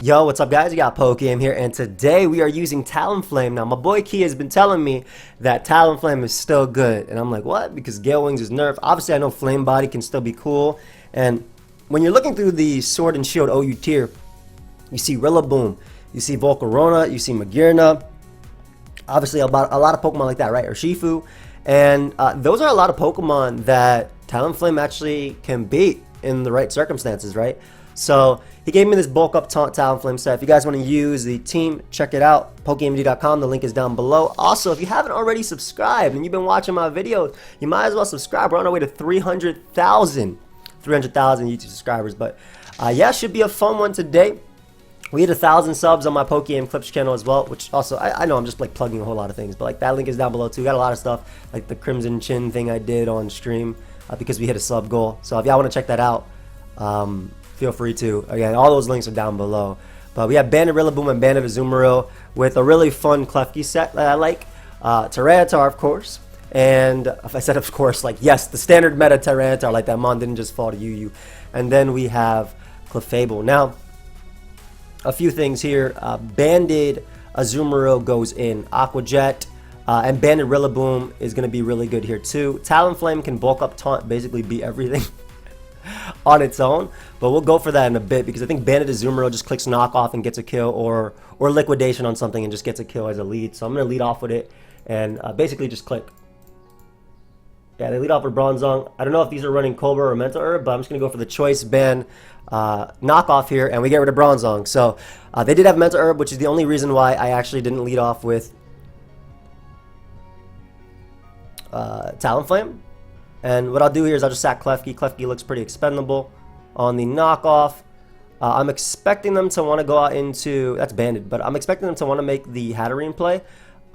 Yo, what's up guys? You got pokeaim here, and today we are using Talonflame. Now my boy Key has been telling me that Talonflame is still good, and I'm like, what? Because Gale Wings is nerfed. Obviously I know Flame Body can still be cool, and when you're looking through the Sword and Shield OU tier, you see Rillaboom, you see Volcarona, you see Magearna, obviously a lot of Pokemon like that, right? Or Shifu, and those are a lot of Pokemon that Talonflame actually can beat in the right circumstances, right? So he gave me this bulk up taunt Talonflame set. If you guys want to use the team, check it out, pokeaimMD.com. The link is down below. Also, if you haven't already subscribed and you've been watching my videos, you might as well subscribe. We're on our way to 300,000 YouTube subscribers. But yeah, should be a fun one today. We hit 1,000 subs on my Pokeaim Clips channel as well, which also, I know I'm just like plugging a whole lot of things, but like that link is down below too. Got a lot of stuff, like the Crimson Chin thing I did on stream because we hit a sub goal. So if y'all want to check that out, feel free to. Again, all those links are down below. But we have Banded Rillaboom and Banded Azumarill with a really fun Klefki set that I like. Tyranitar, of course. And if I said of course, like yes, the standard meta Tyranitar, like that mon didn't just fall to you. And then we have Clefable. Now, a few things here. Banded Azumarill goes in Aqua Jet. And Banded Rillaboom is going to be really good here too. Talonflame can bulk up taunt, basically beat everything on its own, but we'll go for that in a bit because I think Banded Azumarill just clicks knockoff and gets a kill, or liquidation on something and just gets a kill as a lead. So I'm going to lead off with it and basically just click. Yeah, they lead off with Bronzong. I don't know if these are running Cobra or Mental Herb, but I'm just going to go for the choice ban knockoff here, and we get rid of Bronzong. So they did have Mental Herb, which is the only reason why I actually didn't lead off with Talonflame. And what I'll do here is I'll just sack Klefki. Klefki looks pretty expendable on the knockoff. I'm expecting them to want to go out into... That's Banded, but I'm expecting them to want to make the Hatterene play.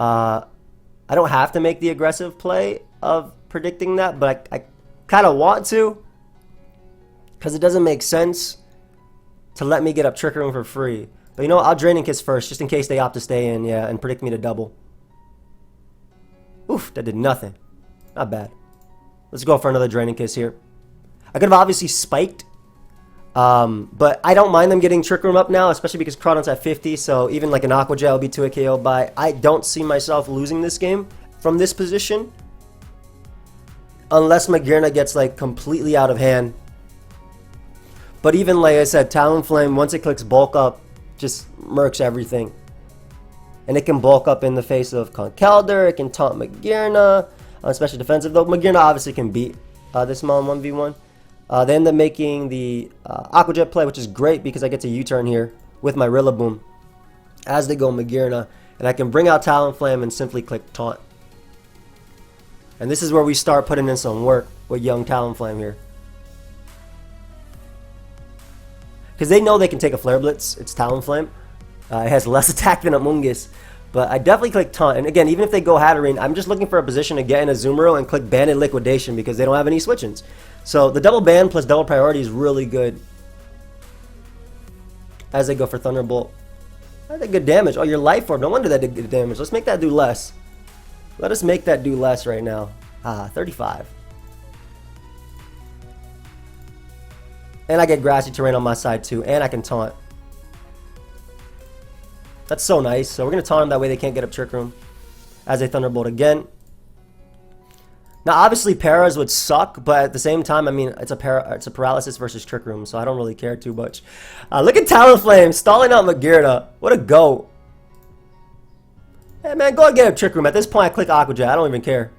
I don't have to make the aggressive play of predicting that, but I kind of want to. Because it doesn't make sense to let me get up Trick Room for free. But you know what? I'll Draining Kiss first, just in case they opt to stay in, yeah, and predict me to double. Oof, that did nothing. Not bad. Let's go for another Draining Kiss here. I could have obviously spiked, but I don't mind them getting Trick Room up now, especially because Crawdon's at 50, so even like an Aqua Jet will be 2 KO by. I don't see myself losing this game from this position unless Magearna gets like completely out of hand. But even like I said, Talonflame, once it clicks bulk up, just murks everything. And it can bulk up in the face of Conkeldurr, it can taunt Magearna, especially defensive, though Magearna obviously can beat this mon 1v1. They end up making the Aqua Jet play, which is great because I get to U-turn here with my Rillaboom as they go Magearna, and I can bring out Talonflame and simply click taunt. And this is where we start putting in some work with young Talonflame here. Because they know they can take a Flare Blitz. It's Talonflame. It has less attack than Amoonguss. But I definitely click taunt. And again, even if they go Hatterene, I'm just looking for a position to get in Azumarill and click Banded Liquidation because they don't have any switch-ins. So the double ban plus double priority is really good as they go for Thunderbolt. That did good damage. Oh, your Life Orb. No wonder that did good damage. Let's make that do less. Let us make that do less right now. 35. And I get Grassy Terrain on my side too. And I can taunt. That's so nice. So we're going to taunt them, that way they can't get up Trick Room as they Thunderbolt again. Now obviously Paras would suck, but at the same time, I mean, it's a Paralysis versus Trick Room, so I don't really care too much. Look at Talonflame stalling out Magearna. What a goat. Hey man, go and get up Trick Room. At this point I click Aqua Jet. I don't even care.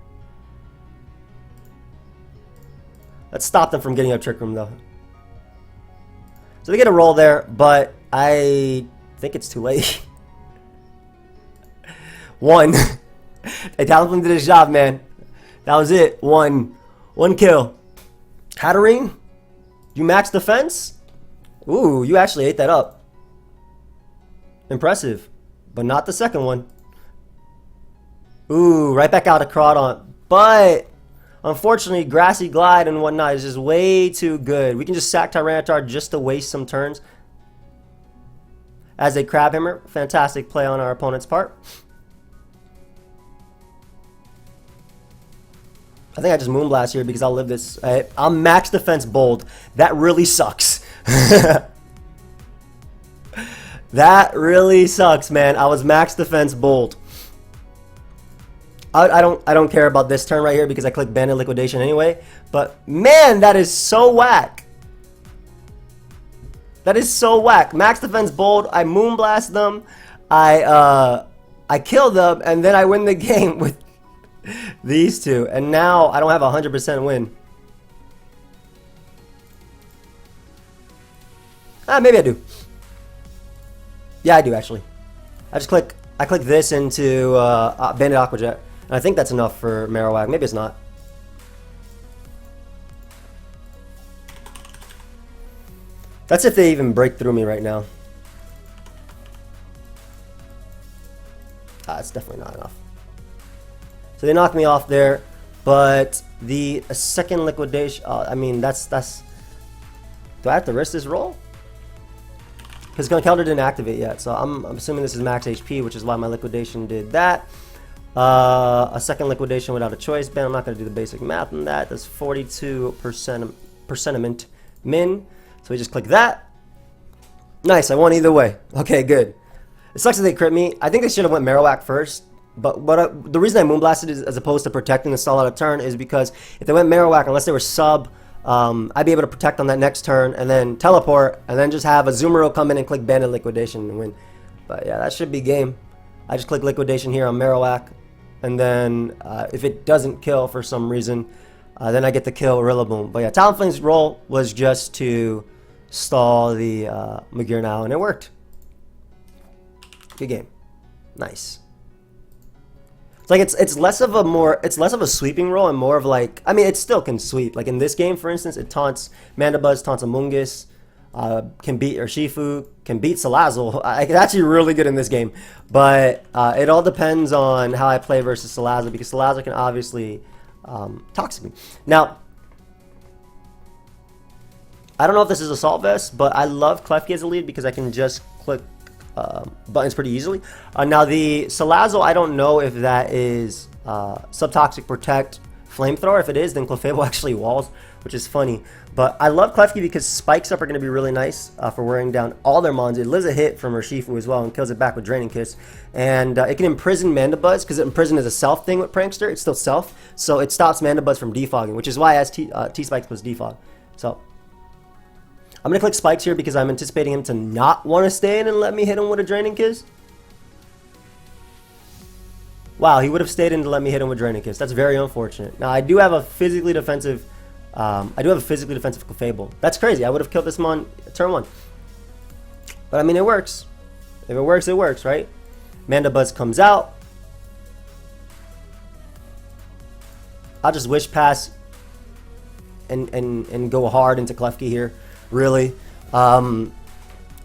Let's stop them from getting up Trick Room though. So they get a roll there, but I think it's too late. One. Hey, Talonflame did his job, man. That was it. One kill. Hatterene, you max defense? Ooh, you actually ate that up. Impressive. But not the second one. Ooh, right back out of Crawdon. But unfortunately, Grassy Glide and whatnot is just way too good. We can just sack Tyranitar just to waste some turns. As a Crab Hammer. Fantastic play on our opponent's part. I think I just Moonblast here because I'll live this. I'll max defense bold. That really sucks. That really sucks, man. I was max defense bold. I don't care about this turn right here because I clicked Bandit Liquidation anyway. But man, that is so whack. That is so whack. Max defense bold. I Moonblast them. I kill them, and then I win the game with these two. And now I don't have a 100% win. Maybe I do. Yeah, I do actually. I click this into Bandit Aquajet. And I think that's enough for Marowak. Maybe it's not. That's if they even break through me right now. It's definitely not enough. So they knock me off there. But the second liquidation... I mean, that's... Do I have to risk this roll? Because counter didn't activate yet. So I'm assuming this is max HP, which is why my liquidation did that. A second liquidation without a choice band. I'm not going to do the basic math on that. That's 42% min. So we just click that. Nice, I won either way. Okay, good. It sucks that they crit me. I think they should have went Marowak first. But the reason I Moonblasted is, as opposed to protecting the stall out of turn, is because if they went Marowak, unless they were sub, I'd be able to protect on that next turn and then teleport and then just have a Zoomeroo come in and click Bandit Liquidation and win. But yeah, that should be game. I just click Liquidation here on Marowak. And then if it doesn't kill for some reason, then I get to kill Rillaboom. But yeah, Talonflame's role was just to stall the Magearna, and it worked. Good game. Nice. It's like it's less of a sweeping role and more of like, I mean, it still can sweep. Like in this game, for instance, it taunts Mandibuzz, taunts Amoonguss, can beat Urshifu, can beat Salazzle. It's actually really good in this game. But it all depends on how I play versus Salazzle, because Salazzle can obviously toxic me. Now, I don't know if this is Assault Vest, but I love Klefki as a lead because I can just click buttons pretty easily. Now the Salazzle, I don't know if that is Subtoxic Protect Flamethrower. If it is, then Clefable actually walls, which is funny. But I love Klefki because Spikes Up are going to be really nice for wearing down all their mons. It lives a hit from Urshifu as well and kills it back with Draining Kiss. And it can imprison Mandibuzz, because Imprison is a self thing with Prankster. It's still self, so it stops Mandibuzz from defogging, which is why it has T-Spikes plus defog. So I'm going to click Spikes here because I'm anticipating him to not want to stay in and let me hit him with a Draining Kiss. Wow, he would have stayed in to let me hit him with Draining Kiss. That's very unfortunate. Now, I do have a physically defensive Clefable. That's crazy. I would have killed this mon turn 1. But I mean, it works. If it works, it works, right? Mandibuzz comes out. I'll just Wish Pass and go hard into Klefki here. Really. Nothing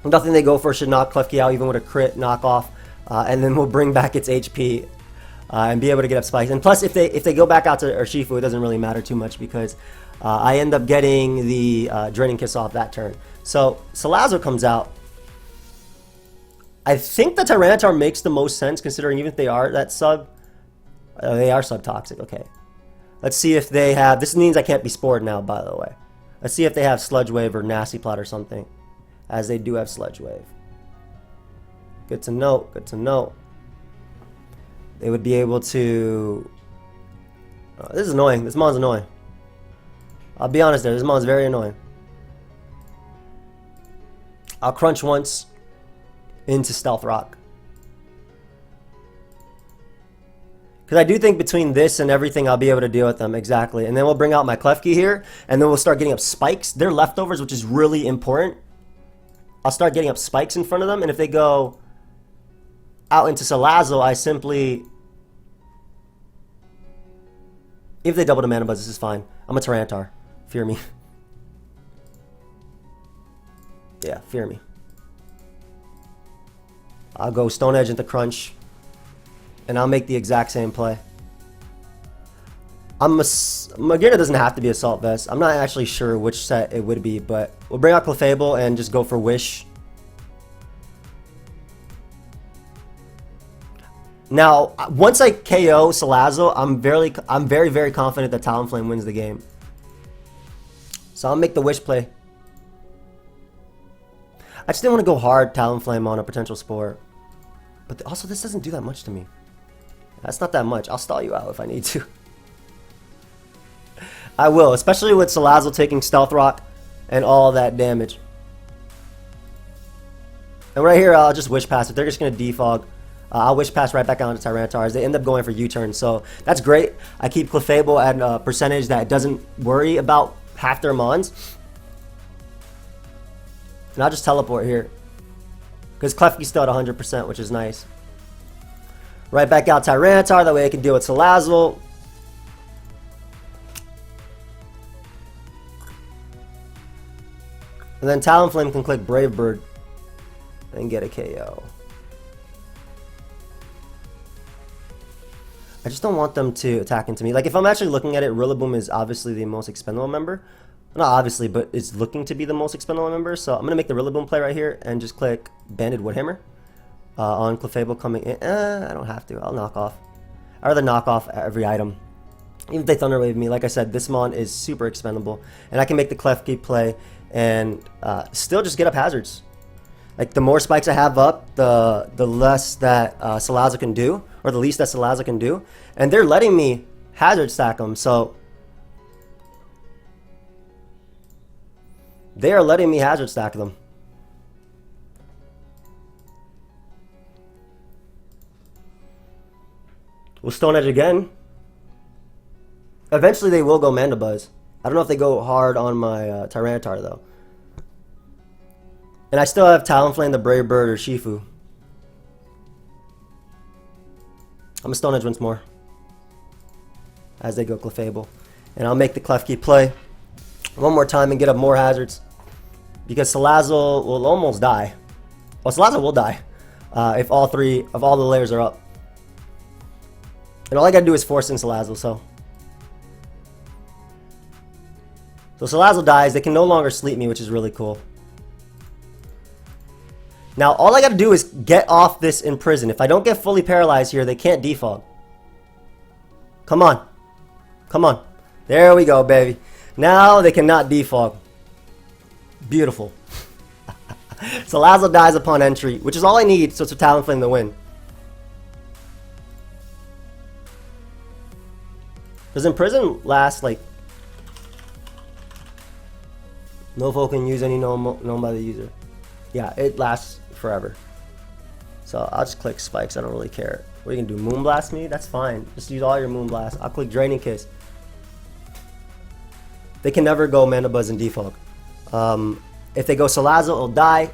they go for should knock Klefki out, even with a crit knockoff. And then we'll bring back its HP and be able to get up Spikes. And plus, if they go back out to Urshifu, it doesn't really matter too much because I end up getting the Draining Kiss off that turn. So Salazzle comes out. I think the Tyranitar makes the most sense, considering even if they are that sub, they are sub-toxic. Okay. Let's see if they have... This means I can't be Spored now, by the way. Let's see if they have Sludge Wave or Nasty Plot or something, as they do have Sludge Wave. Good to know. Good to know. They would be able to... Oh, this is annoying. This mon's annoying. I'll be honest there. This mon's very annoying. I'll crunch once into Stealth Rock. Because I do think between this and everything, I'll be able to deal with them. Exactly. And then we'll bring out my Klefki here. And then we'll start getting up Spikes. They're leftovers, which is really important. I'll start getting up Spikes in front of them. And if they go out into Salazzle, I simply... If they double the Mandibuzz, this is fine. I'm a Tyranitar. Fear me. Yeah, fear me. I'll go Stone Edge into Crunch. And I'll make the exact same play. Magearna doesn't have to be Assault Vest. I'm not actually sure which set it would be, but we'll bring out Clefable and just go for Wish. Now, once I KO Salazzle, I'm very, very confident that Talonflame wins the game. So I'll make the Wish play. I just didn't want to go hard Talonflame on a potential Spore. But also, this doesn't do that much to me. That's not that much. I'll stall you out if I need to. I will, especially with Salazzle taking Stealth Rock and all that damage. And right here, I'll just Wish Pass. If they're just going to defog, I'll Wish Pass right back onto Tyrantars. They end up going for U-turn, so that's great. I keep Clefable at a percentage that doesn't worry about half their Mons. And I'll just teleport here. Because Klefki's still at 100%, which is nice. Right back out Tyranitar, that way I can deal with Salazzle. And then Talonflame can click Brave Bird and get a KO. I just don't want them to attack into me. Like, if I'm actually looking at it, Rillaboom is obviously the most expendable member. Not obviously, but it's looking to be the most expendable member. So I'm going to make the Rillaboom play right here and just click Banded Woodhammer on Clefable coming in. I don't have to. I'll knock off. I'd rather knock off every item. Even if they Thunder Wave me, like I said, this Mon is super expendable. And I can make the Klefki play and still just get up hazards. Like, the more spikes I have up, the less that Salazzle can do, or the least that Salazzle can do. And they're letting me hazard stack them, so they are letting me hazard stack them. We'll Stone Edge again. Eventually they will go Mandibuzz. I don't know if they go hard on my Tyranitar though. And I still have Talonflame, the Brave Bird, or Shifu. I'm going to Stone Edge once more. As they go Clefable. And I'll make the Klefki play one more time and get up more hazards. Because Salazzle will almost die. Well, Salazzle will die. If all the layers are up. And all I gotta do is force in Salazzle, so. So Salazzle dies, they can no longer sleep me, which is really cool. Now, all I gotta do is get off this Imprison. If I don't get fully paralyzed here, they can't defog. Come on. Come on. There we go, baby. Now they cannot defog. Beautiful. Salazzle dies upon entry, which is all I need so it's a Talonflame to win. Does Imprison last, like... No foe can use any known by the user. Yeah, it lasts forever. So I'll just click Spikes, I don't really care. What are you gonna do, Moonblast me? That's fine. Just use all your Moonblast. I'll click Draining Kiss. They can never go Mandibuzz and defog. If they go Salazzle, it'll die.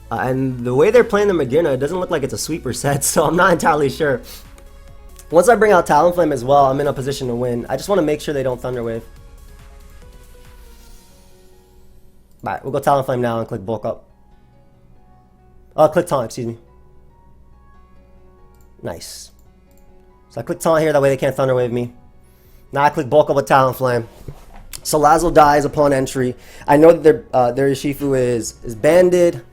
And the way they're playing the Magearna, it doesn't look like it's a sweeper set, so I'm not entirely sure. Once I bring out Talonflame as well, I'm in a position to win. I just want to make sure they don't Thunder Wave. Alright, we'll go Talonflame now and click Bulk Up. Click Taunt, excuse me. Nice. So I click Taunt here, that way they can't Thunder Wave me. Now I click Bulk Up with Talonflame. Salazzle dies upon entry. I know that their Shifu is banded.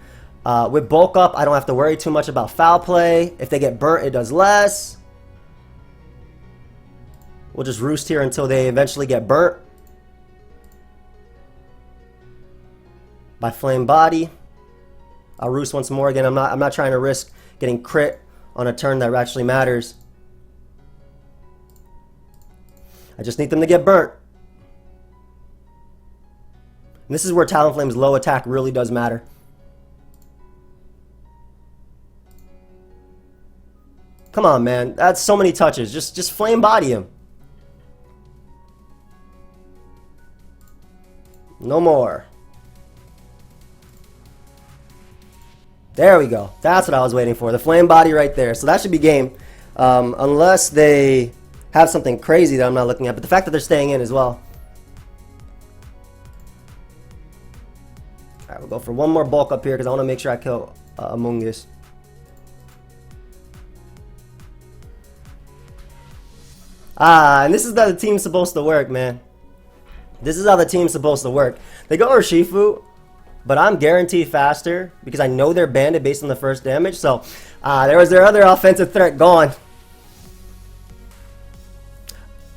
With Bulk Up, I don't have to worry too much about foul play. If they get burnt, it does less. We'll just roost here until they eventually get burnt by Flame Body. I'll roost once more again. I'm not trying to risk getting crit on a turn that actually matters. I just need them to get burnt. And this is where Talonflame's low attack really does matter. Come on, man. That's so many touches. Just Flame Body him. No more. There we go. That's what I was waiting for. The Flame Body right there. So that should be game. Unless they have something crazy that I'm not looking at. But the fact that they're staying in as well. Alright, we'll go for one more bulk up here because I want to make sure I kill Amoonguss. And this is how the team's supposed to work, man. This is how the team's supposed to work. They go Urshifu, but I'm guaranteed faster because I know they're banded based on the first damage. So there was their other offensive threat gone.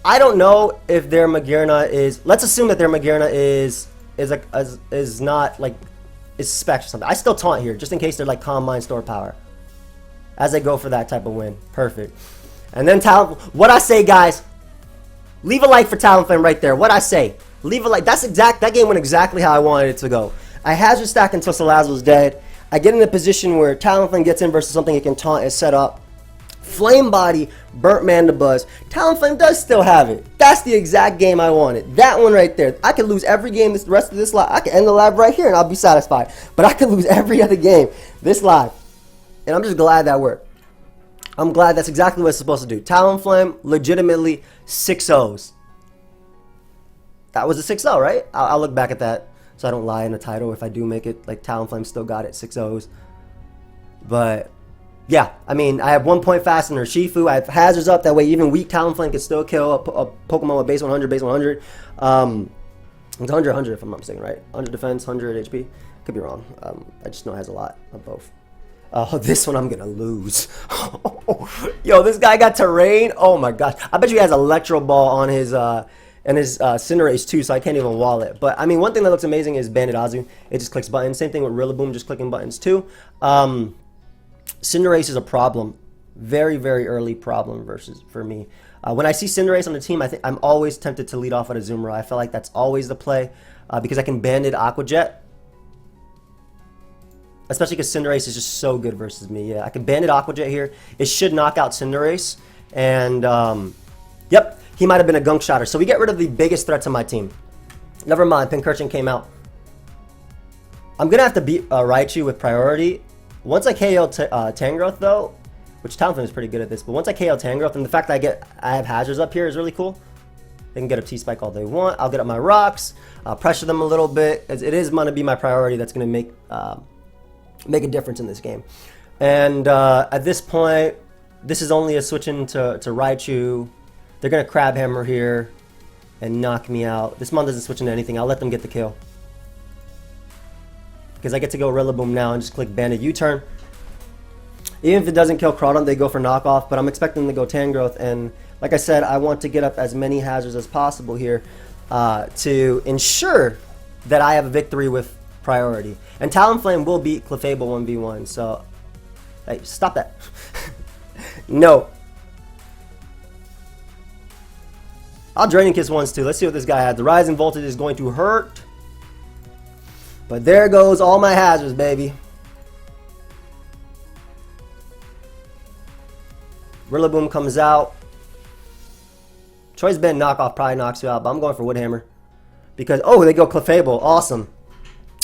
I don't know if their Magearna is. Let's assume that their Magearna is not like is Specs or something. I still taunt here, just in case they're like Calm Mind, Store Power. As I go for that type of win. Perfect. And then what I say, guys, leave a like for Talonflame right there. What I say, leave a like. That game went exactly how I wanted it to go. I hazard stack until Salazzle's dead. I get in a position where Talonflame gets in versus something it can taunt is set up. Flame Body, burnt Mandibuzz. Talonflame does still have it. That's the exact game I wanted. That one right there. I could lose every game the rest of this live. I could end the live right here and I'll be satisfied. But I could lose every other game this live. And I'm just glad that worked. I'm glad that's exactly what it's supposed to do. Talonflame, legitimately 6-0s. That was a 6-0, right? I'll look back at that so I don't lie in the title if I do make it. Like, Talonflame still got it, 6-0s. But, yeah, I mean, I have 1 point faster than Urshifu. I have hazards up. That way, even weak Talonflame can still kill a Pokemon with base 100, base 100. It's 100 if I'm not mistaken, right? 100 defense, 100 HP. Could be wrong. I just know it has a lot of both. This one I'm going to lose. Yo, this guy got Terrain. Oh, my gosh. I bet you he has Electro Ball on his Cinderace, too, so I can't even wall it. But, I mean, one thing that looks amazing is Bandit Azu. It just clicks buttons. Same thing with Rillaboom, just clicking buttons, too. Cinderace is a problem. Very, very early problem for me. When I see Cinderace on the team, I'm always tempted to lead off with a Azumarill. I feel like that's always the play because I can Bandit Aqua Jet. Especially because Cinderace is just so good versus me. Yeah, I can Bandit Aqua Jet here. It should knock out Cinderace. And, yep, he might have been a Gunk Shotter. So we get rid of the biggest threat to my team. Never mind, Pincurchin came out. I'm going to have to beat Raichu with priority. Once I KO Tangrowth, though, which Talonflame is pretty good at this, but once I KO Tangrowth, and the fact that I have hazards up here is really cool. They can get up T-Spike all they want. I'll get up my rocks, pressure them a little bit. It is going to be my priority that's going to make a difference in this game. And at this point, this is only a switch into Raichu. They're going to Crab Hammer here and knock me out. This Mon doesn't switch into anything. I'll let them get the kill. Because I get to go Rillaboom now and just click Bandit U-turn. Even if it doesn't kill Crawdon, they go for knockoff, but I'm expecting them to go Tangrowth. And like I said, I want to get up as many hazards as possible here to ensure that I have a victory with priority. And Talonflame will beat Clefable 1v1, so hey, stop that. No. I'll Draining Kiss once too. Let's see what this guy had. The Rising Voltage is going to hurt. But there goes all my hazards, baby. Rillaboom comes out. Choice Band knockoff probably knocks you out, but I'm going for Wood Hammer. Because, oh, they go Clefable. Awesome.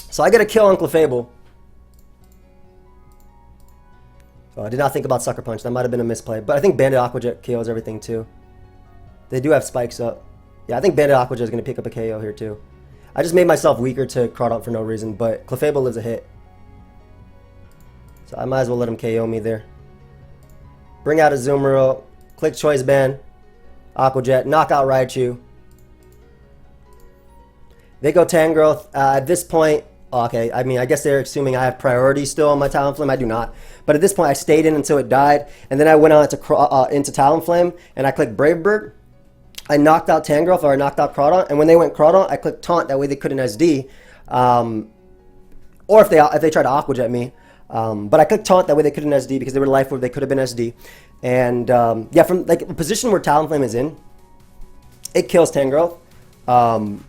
So I get a kill on Clefable. Oh, I did not think about Sucker Punch. That might have been a misplay. But I think Bandit Aqua Jet KOs everything too. They do have spikes up. Yeah, I think Bandit Aqua Jet is going to pick up a KO here too. I just made myself weaker to Crawdon for no reason, but Clefable lives a hit. So I might as well let him KO me there. Bring out a Azumarill. Click Choice Band. Aqua Jet. Knock out Raichu. They go Tangrowth. At this point, okay, I mean, I guess they're assuming I have priority still on my Talonflame. I do not. But at this point, I stayed in until it died. And then I went on into Talonflame, and I clicked Brave Bird. I knocked out Tangrowth, or I knocked out Crawdon. And when they went Crawdon, I clicked Taunt. That way they couldn't SD. Or if they tried to Aqua Jet me. But I clicked Taunt. That way they couldn't SD because they were Life Orb. They could have been SD. And yeah, from like the position where Talonflame is in, it kills Tangrowth. And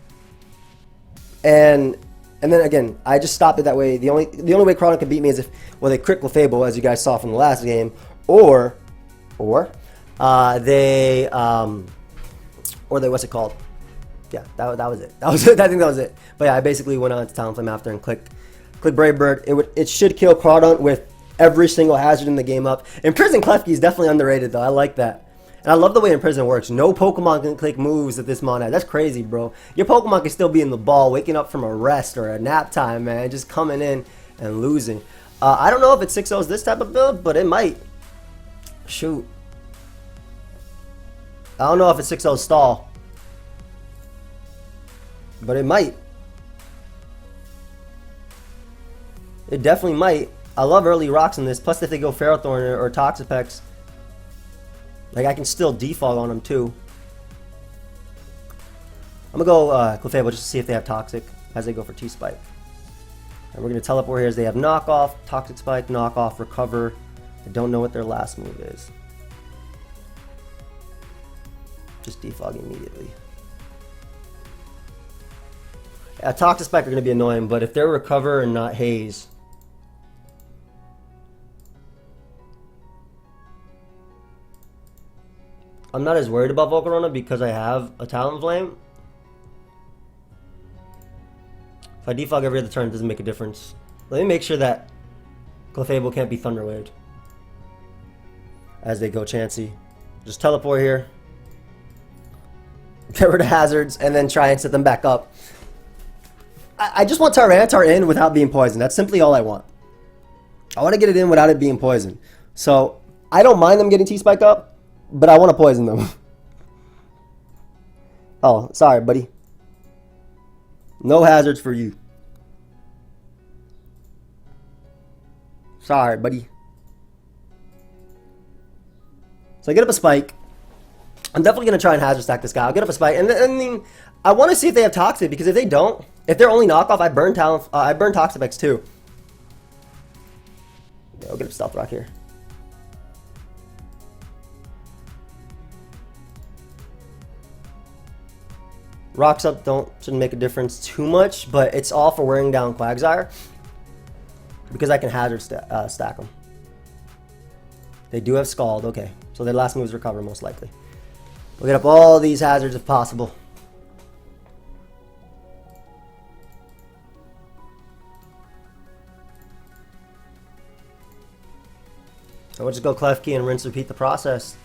then again, I just stopped it that way. The only way Crawdon could beat me is if, well, they crit Clefable, as you guys saw from the last game, or they what's it called? Yeah, that was it. That was it. I think that was it. But yeah, I basically went on to Talonflame after and click Brave Bird. It should kill Crawdon with every single hazard in the game up. Imprison Klefki is definitely underrated though. I like that. And I love the way Imprison works. No Pokemon can click moves that this mon has. That's crazy, bro. Your Pokemon can still be in the ball, waking up from a rest or a nap time, man. Just coming in and losing. I don't know if it 6-0s this type of build, but it might. Shoot. I don't know if it's 6-0 stall. But it might. It definitely might. I love early rocks in this. Plus, if they go Ferrothorn or Toxapex, like, I can still default on them, too. I'm going to go Clefable just to see if they have Toxic as they go for T-Spike. And we're going to teleport here as they have knockoff, toxic spike, knockoff, recover. I don't know what their last move is. Just defog immediately. Yeah, toxic spike are going to be annoying, but if they're recover and not haze, I'm not as worried about Volcarona because I have a Talonflame. If I defog every other turn, it doesn't make a difference. Let me make sure that Clefable can't be Thunder Waved as they go Chansey. Just teleport here. Get rid of hazards and then try and set them back up. I just want Tyranitar in without being poisoned. That's simply all I want. I want to get it in without it being poisoned. So I don't mind them getting T-spiked up, but I want to poison them. Oh, sorry, buddy. No hazards for you. Sorry, buddy. So I get up a spike. I'm definitely going to try and hazard stack this guy. I'll get up a spike. And I mean, I want to see if they have Toxic, because if they don't, if they're only knockoff, I burn Toxic X too. Yeah, I'll get up Stealth Rock here. Rocks up shouldn't make a difference too much, but it's all for wearing down Quagsire because I can hazard stack them. They do have Scald, okay. So their last move is recover most likely. We'll get up all these hazards if possible. So we'll just go Klefki and rinse repeat the process.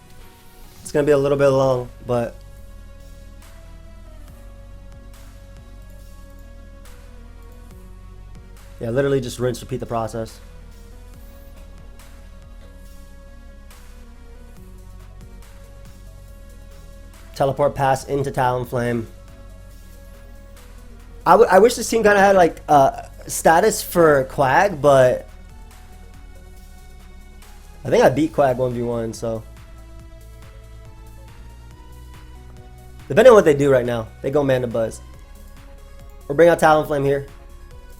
It's going to be a little bit long, but yeah, literally just rinse, repeat the process. Teleport pass into Talonflame. I wish this team kind of had like status for Quag, but I think I beat Quag 1v1, so. Depending on what they do right now, they go Mandibuzz. Or bring out Talonflame here.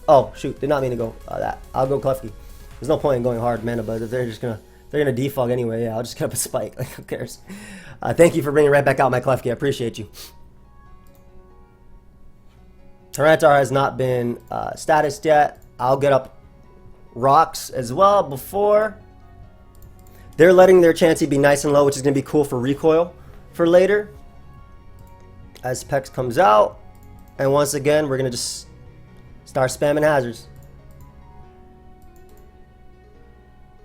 Oh shoot, did not mean to go that. I'll go Klefki. There's no point in going hard Mandibuzz if they're gonna defog anyway. Yeah, I'll just get up a spike. Like who cares? Thank you for bringing right back out my Klefki. I appreciate you. Tyranitar has not been statused yet. I'll get up Rocks as well before. They're letting their Chansey be nice and low, which is gonna be cool for recoil for later. As Pex comes out, and once again we're gonna just start spamming hazards.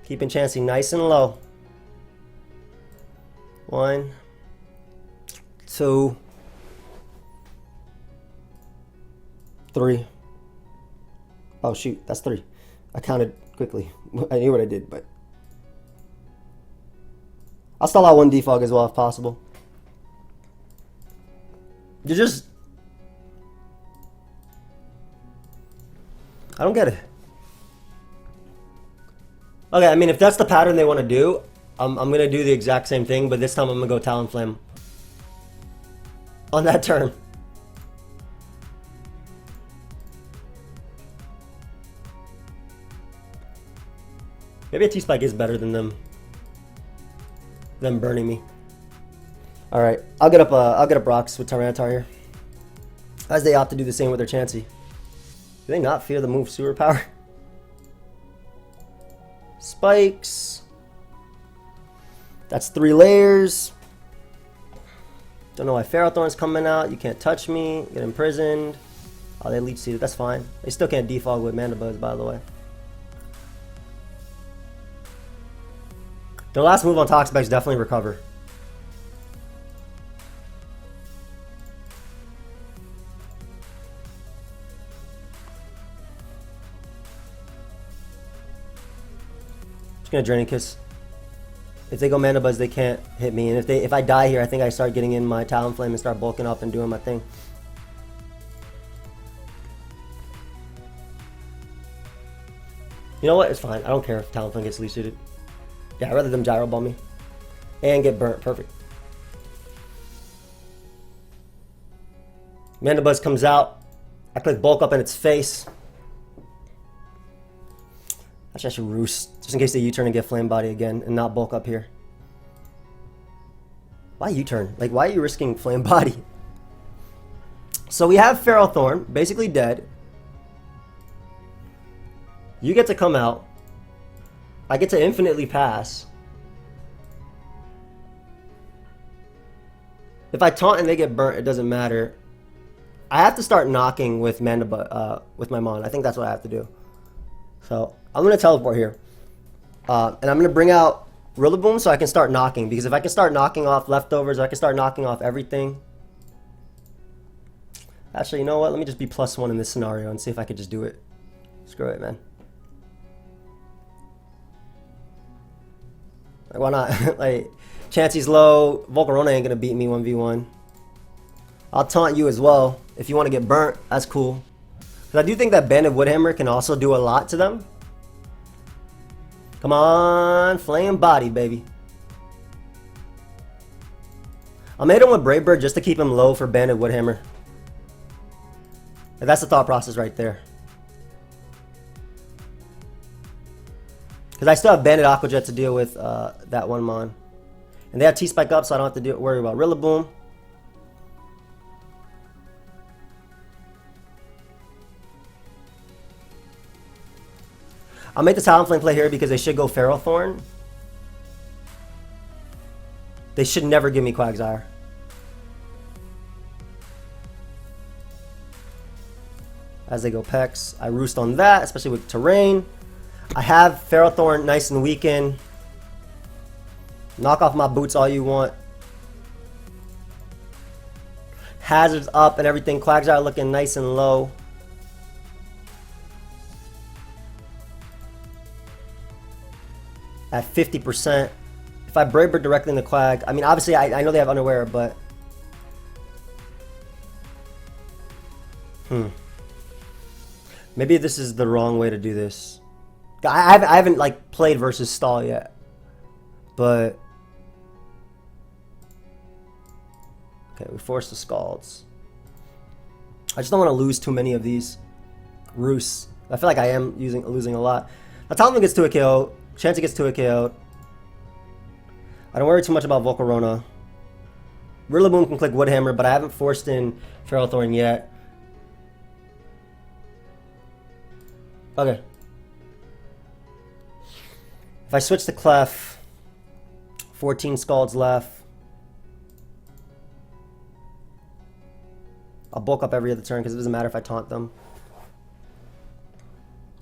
Keeping Chansey nice and low. 1, 2, 3. Oh shoot, that's 3. I counted quickly. I knew what I did, but I'll stall out 1 defog as well if possible. You just, I don't get it. Okay, I mean, if that's the pattern they want to do, I'm going to do the exact same thing, but this time I'm going to go Talonflame on that turn. Maybe a T-Spike is better than them burning me. All right, I'll get up Rocks with Tyranitar here, as they opt to do the same with their Chansey. Do they not fear the move Sewer Power? Spikes. That's 3 layers. Don't know why Ferrothorn's coming out. You can't touch me. Get imprisoned. Oh, they leech seeded. That's fine. They still can't defog with Mandibuzz, by the way. Their last move on Toxic is definitely recover. Just gonna Draining Kiss. If they go Mandibuzz, they can't hit me. And if I die here, I think I start getting in my Talonflame and start bulking up and doing my thing. You know what? It's fine. I don't care if Talonflame gets leech seeded. Yeah, I'd rather them gyro ball me and get burnt. Perfect. Mandibuzz comes out. I click bulk up in its face. Actually, I should roost, just in case they U-turn and get Flame Body again and not bulk up here. Why U-turn? Like, why are you risking Flame Body? So we have Ferrothorn, basically dead. You get to come out. I get to infinitely pass. If I taunt and they get burnt, it doesn't matter. I have to start knocking with Mandibuzz, with my Mon. I think that's what I have to do. So I'm gonna teleport here, and I'm gonna bring out Rillaboom so I can start knocking. Because if I can start knocking off leftovers, I can start knocking off everything. Actually, you know what? Let me just be +1 in this scenario and see if I could just do it. Screw it, man. Like, why not? Like, Chansey's low. Volcarona ain't gonna beat me 1v1. I'll taunt you as well. If you want to get burnt, that's cool. Because I do think that Banded Woodhammer can also do a lot to them. Come on, Flame Body, baby. I'll hit him with Brave Bird just to keep him low for Banded Woodhammer. And that's the thought process right there. Because I still have Banded Aqua Jet to deal with that one Mon. And they have T-Spike up, so I don't have to worry about Rillaboom. I'll make the Talonflame play here because they should go Ferrothorn. They should never give me Quagsire. As they go Pex, I roost on that, especially with terrain. I have Ferrothorn nice and weakened. Knock off my boots all you want. Hazards up and everything. Quagsire looking nice and low. At 50%. If I Brave Bird directly in the Quag, I mean, obviously, I know they have Underwear, but... Maybe this is the wrong way to do this. I haven't like, played versus Stall yet. But... Okay, we force the Scalds. I just don't want to lose too many of these Roosts. I feel like I am losing a lot. Now, Talonflame gets to a KO. Chansey gets to a KO. I don't worry too much about Volcarona. Rillaboom can click Woodhammer, but I haven't forced in Ferrothorn yet. Okay. If I switch to Clef, 14 Scalds left. I'll bulk up every other turn because it doesn't matter if I taunt them.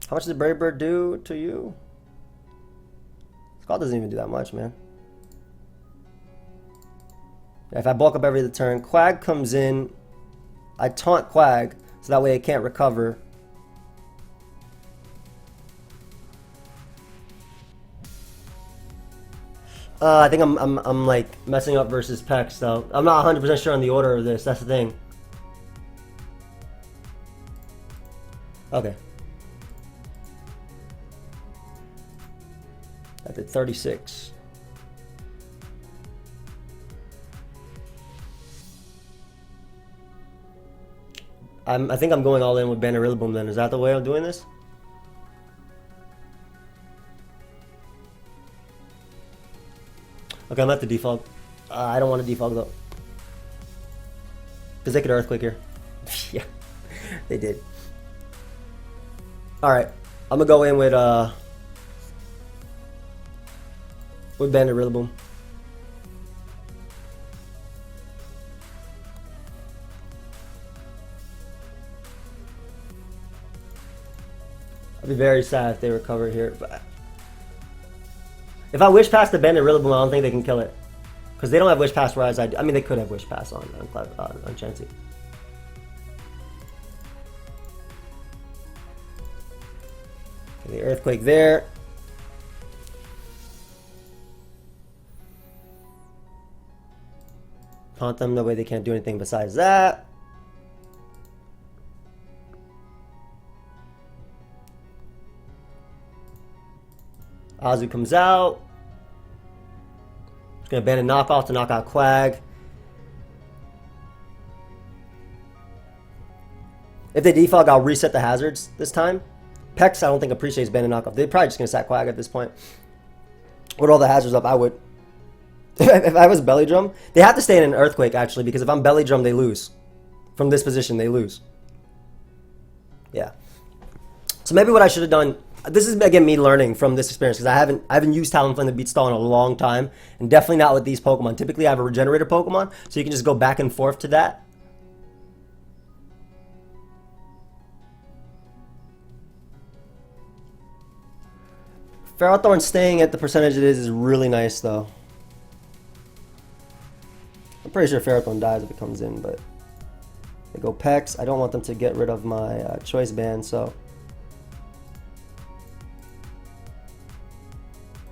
How much does Brave Bird do to you? Scald doesn't even do that much, man. Yeah, if I bulk up every other turn, Quag comes in. I taunt Quag, so that way it can't recover. I think I'm like messing up versus Pex though. I'm not 100% sure on the order of this. That's the thing. Okay. I did 36. I think I'm going all in with Banded Rillaboom then. Is that the way I'm doing this? Okay, I'm at the default. I don't want to default though. Because they could Earthquake here. Yeah, they did. Alright, I'm going to go in with Banded Rillaboom. I'd be very sad if they recover here. But if I Wish Pass the Banded Rillaboom, I don't think they can kill it. Because they don't have Wish Pass, whereas I do. I mean, they could have Wish Pass on Chansey. Okay, the Earthquake there. Taunt them, that way they can't do anything besides that. Azu comes out. Just gonna abandon knockoff to knock out Quag. If they defog, I'll reset the hazards this time. Pex, I don't think appreciates Bandit Knockoff. They're probably just going to sack Quag at this point. With all the hazards up, I would. If I was Belly Drum, they have to stay in an Earthquake, actually, because if I'm Belly Drum, they lose. From this position, they lose. Yeah. So maybe what I should have done, this is, again, me learning from this experience, because I haven't used Talonflame to beat Stall in a long time, and definitely not with these Pokemon. Typically, I have a Regenerator Pokemon, so you can just go back and forth to that. Ferrothorn staying at the percentage it is really nice, though. I'm pretty sure Ferrothorn dies if it comes in, but they go Pex. I don't want them to get rid of my Choice Band, so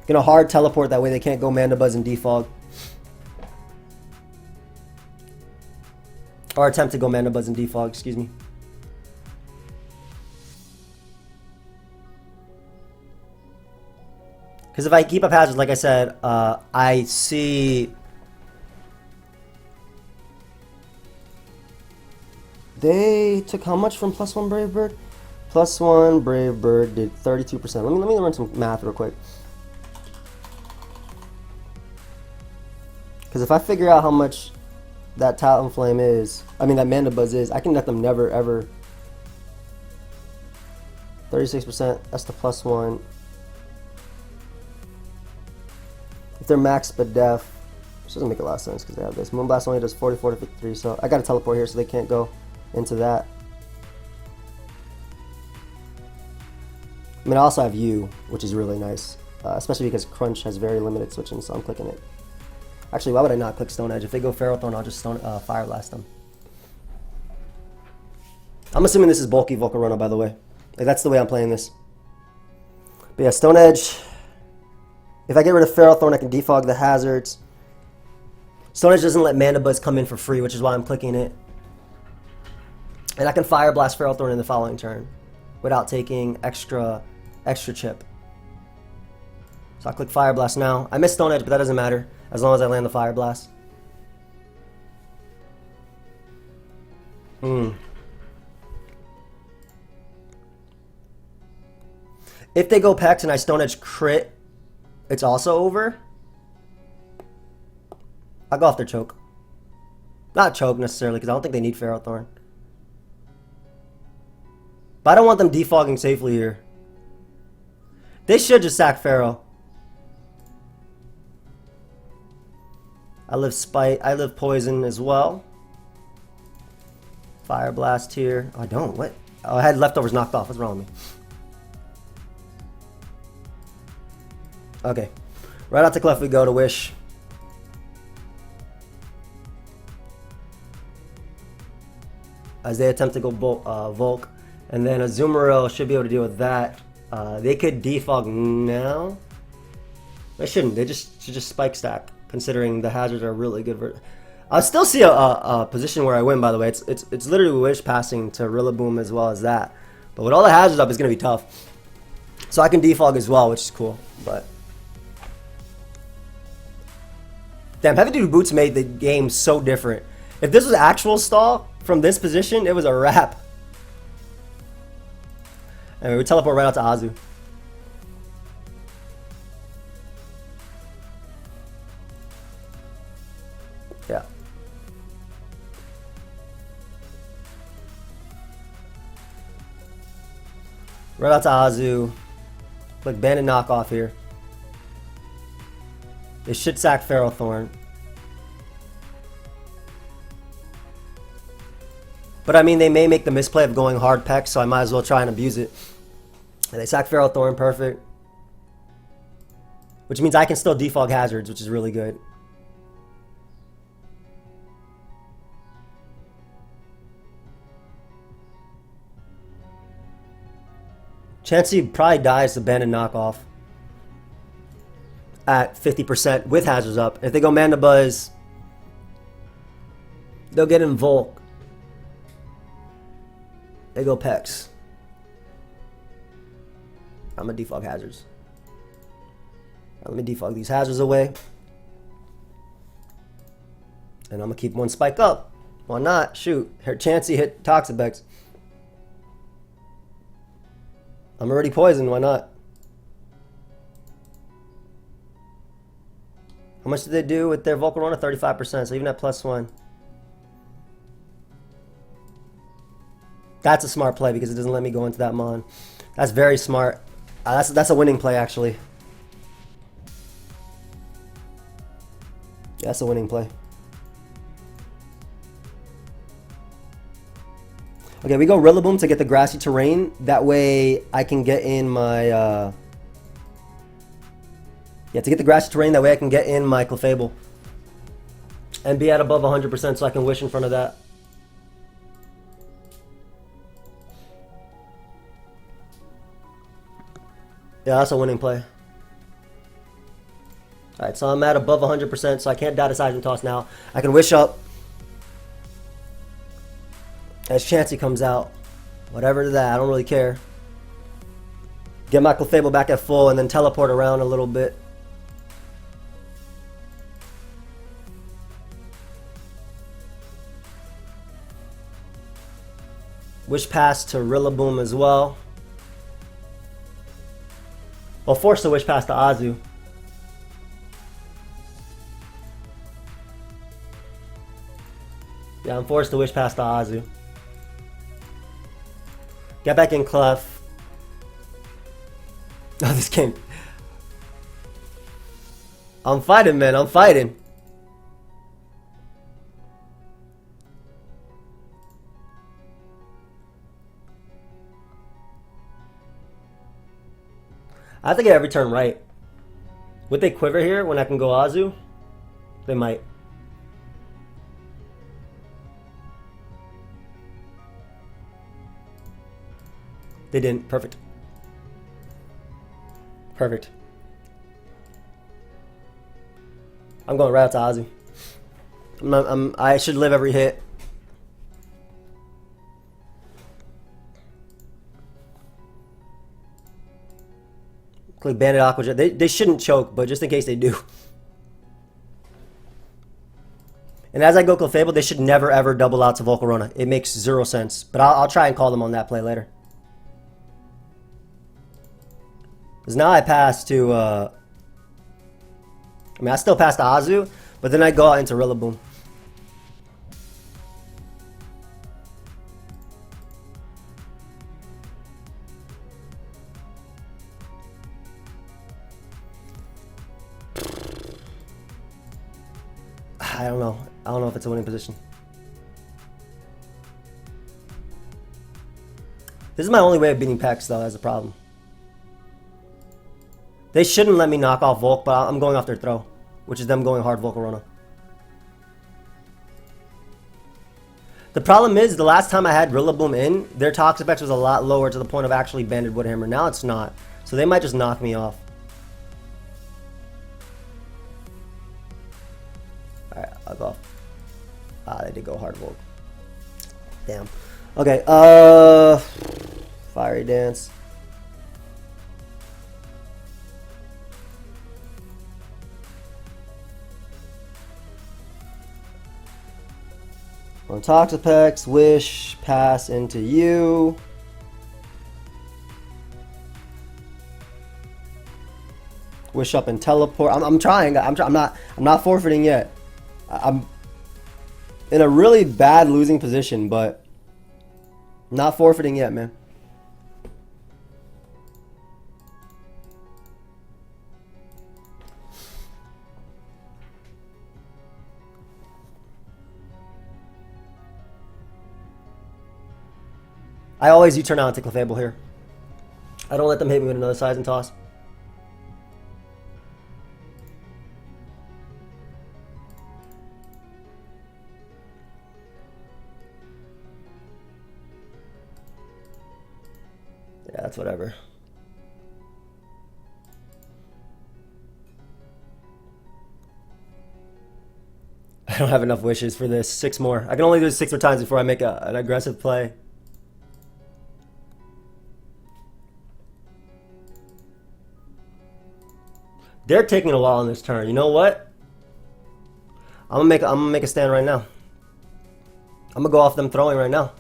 gonna hard teleport, that way they can't go Mandibuzz and Defog. Or attempt to go Mandibuzz and Defog, excuse me. Because if I keep up hazards, like I said, I see they took how much from +1 Brave Bird? +1 Brave Bird did 32%. Let me run some math real quick. Because if I figure out how much that Talonflame is, I mean that Mandibuzz is, I can let them never ever. 36%. That's the +1. If they're max but def, which doesn't make a lot of sense because they have this. Moonblast only does 44 to 53, so I got to teleport here so they can't go into that. I mean, I also have U, which is really nice, especially because Crunch has very limited switching, so I'm clicking it. Actually, why would I not click Stone Edge? If they go Ferrothorn, I'll just Fire Blast them. I'm assuming this is bulky Volcarona, by the way. Like, that's the way I'm playing this. But yeah, Stone Edge. If I get rid of Ferrothorn, I can defog the hazards. Stone Edge doesn't let Mandibuzz come in for free, which is why I'm clicking it. And I can Fire Blast Ferrothorn in the following turn without taking extra chip. So I click Fire Blast now. I missed Stone Edge, but that doesn't matter as long as I land the Fire Blast. If they go Pex and I Stone Edge crit, it's also over. I'll go off their Choke. Not Choke necessarily, because I don't think they need Ferrothorn. But I don't want them defogging safely here. They should just sack Pharaoh. I live Spite. I live Poison as well. Fire Blast here. Oh, I don't. What? Oh, I had leftovers knocked off. What's wrong with me? Okay. Right out to Clef we go to Wish. As they attempt to go Volk. And then Azumarill should be able to deal with that. They could defog now. They shouldn't. They should just Spike Stack, considering the hazards are really good. I'll still see a position where I win, by the way. It's literally Wish passing to Rillaboom as well as that. But with all the hazards up, it's going to be tough. So I can defog as well, which is cool. But damn, Heavy Duty Boots made the game so different. If this was actual stall from this position, it was a wrap. And we teleport right out to Azu. Yeah. Right out to Azu. Click Bandit Knockoff here. They should sack Ferrothorn. But I mean, they may make the misplay of going hard Peck, so I might as well try and abuse it. And they sack Ferrothorn, perfect. Which means I can still defog hazards, which is really good. Chansey probably dies to Bandit Knockoff at 50% with hazards up. If they go Mandibuzz, they'll get in Volk. They go Pex. I'm gonna defog hazards. Let me defog these hazards away. And I'm gonna keep one spike up. Why not? Shoot. Chansey hit Toxapex. I'm already poisoned, why not? How much did they do with their Volcarona? 35%, so even at +1. That's a smart play because it doesn't let me go into that Mon. That's very smart. That's a winning play, actually. Yeah, that's a winning play. Okay, we go Rillaboom to get the grassy terrain. That way I can get in my... Yeah, to get the grassy terrain, that way I can get in my Clefable. And be at above 100% so I can wish in front of that. Yeah, that's a winning play. Alright, so I'm at above 100%, so I can't Data Seismic Toss now. I can wish up. As Chansey comes out. Whatever to that, I don't really care. Get my Clefable back at full and then teleport around a little bit. Wish Pass to Rillaboom as well. Well, force the Wish Pass to Azu. Yeah, I'm forced to Wish Pass to Azu. Get back in Clef. Oh, this game. I'm fighting, man. I'm fighting. I have to get every turn right. Would they quiver here when I can go Azu? They might. They didn't. Perfect. Perfect. I'm going right out to Azu. I should live every hit. Click Bandit Aqua Jet. They shouldn't choke, but just in case they do. And as I go Clefable, they should never ever double out to Volcarona. It makes zero sense. But I'll try and call them on that play later. Because now I pass to... I mean, I still pass to Azu, but then I go out into Rillaboom. I don't know. I don't know if it's a winning position. This is my only way of beating Pex, though, as a problem. They shouldn't let me knock off Volk, but I'm going off their throw, which is them going hard Volcarona. The problem is, the last time I had Rillaboom in, their Toxapex was a lot lower to the point of actually Banded Woodhammer. Now it's not. So they might just knock me off. Alright, I'll go off. Ah, they did go hard Volk. Damn. Okay, Fiery Dance. On Toxapex, Wish, pass into you. Wish up and teleport. I'm trying. I'm not forfeiting yet. I'm in a really bad losing position, but not forfeiting yet, man. I always U-turn out and take Clefable here. I don't let them hit me with another Seismic Toss. Yeah, that's whatever. I don't have enough wishes for this. 6 more. I can only do this 6 more times before I make an aggressive play. They're taking a while on this turn. You know what? I'm gonna make a stand right now. I'm gonna go off them throwing right now.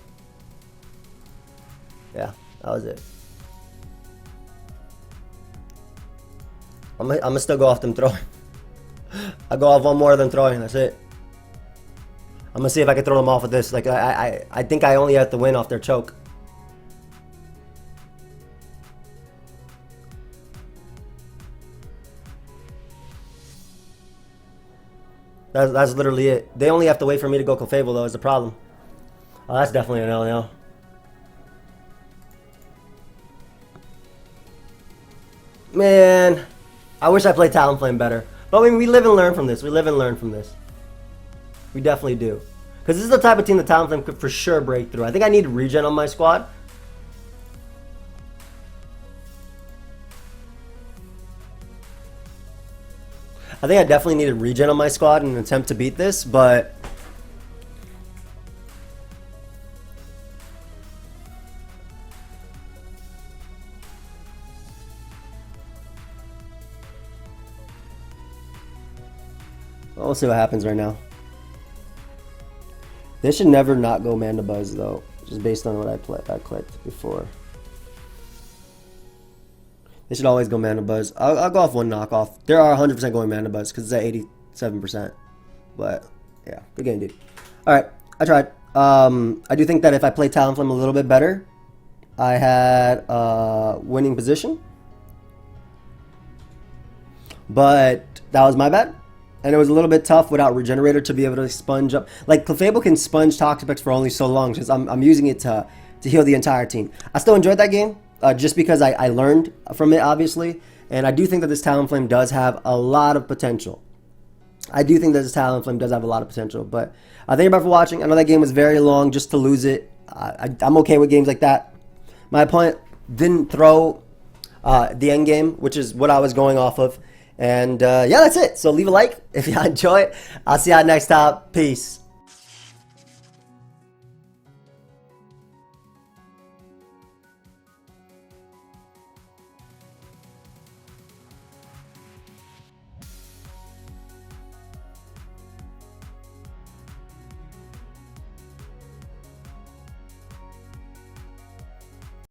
Yeah, that was it. I'm gonna still go off them throwing. I go off one more of them throwing. That's it. I'm gonna see if I can throw them off with this. Like I think I only have to win off their choke. That's literally it. They only have to wait for me to go Clefable though. Is the problem? Oh, that's definitely an LL. Man, I wish I played Talonflame better. But I mean, we live and learn from this. We live and learn from this. We definitely do. Because this is the type of team that Talonflame could for sure break through. I think I need regen on my squad. I think I definitely needed regen on my squad in an attempt to beat this, but... well, we'll see what happens right now. They should never not go Mandibuzz though, just based on what I clicked before. They should always go Mandibuzz. I'll go off one knockoff. There are 100% going Mandibuzz because it's at 87%. But yeah, good game, dude. All right, I tried. I do think that if I play Talonflame a little bit better, I had winning position. But that was my bad. And it was a little bit tough without Regenerator to be able to sponge up. Like, Clefable can sponge Toxapex for only so long since I'm using it to heal the entire team. I still enjoyed that game just because I learned from it, obviously. And I do think that this Talonflame does have a lot of potential. I do think that this Talonflame does have a lot of potential. But thank you everybody for watching. I know that game was very long just to lose it. I'm okay with games like that. My opponent didn't throw the end game, which is what I was going off of. And yeah, that's it. So leave a like if you enjoy it. I'll see y'all next time. Peace.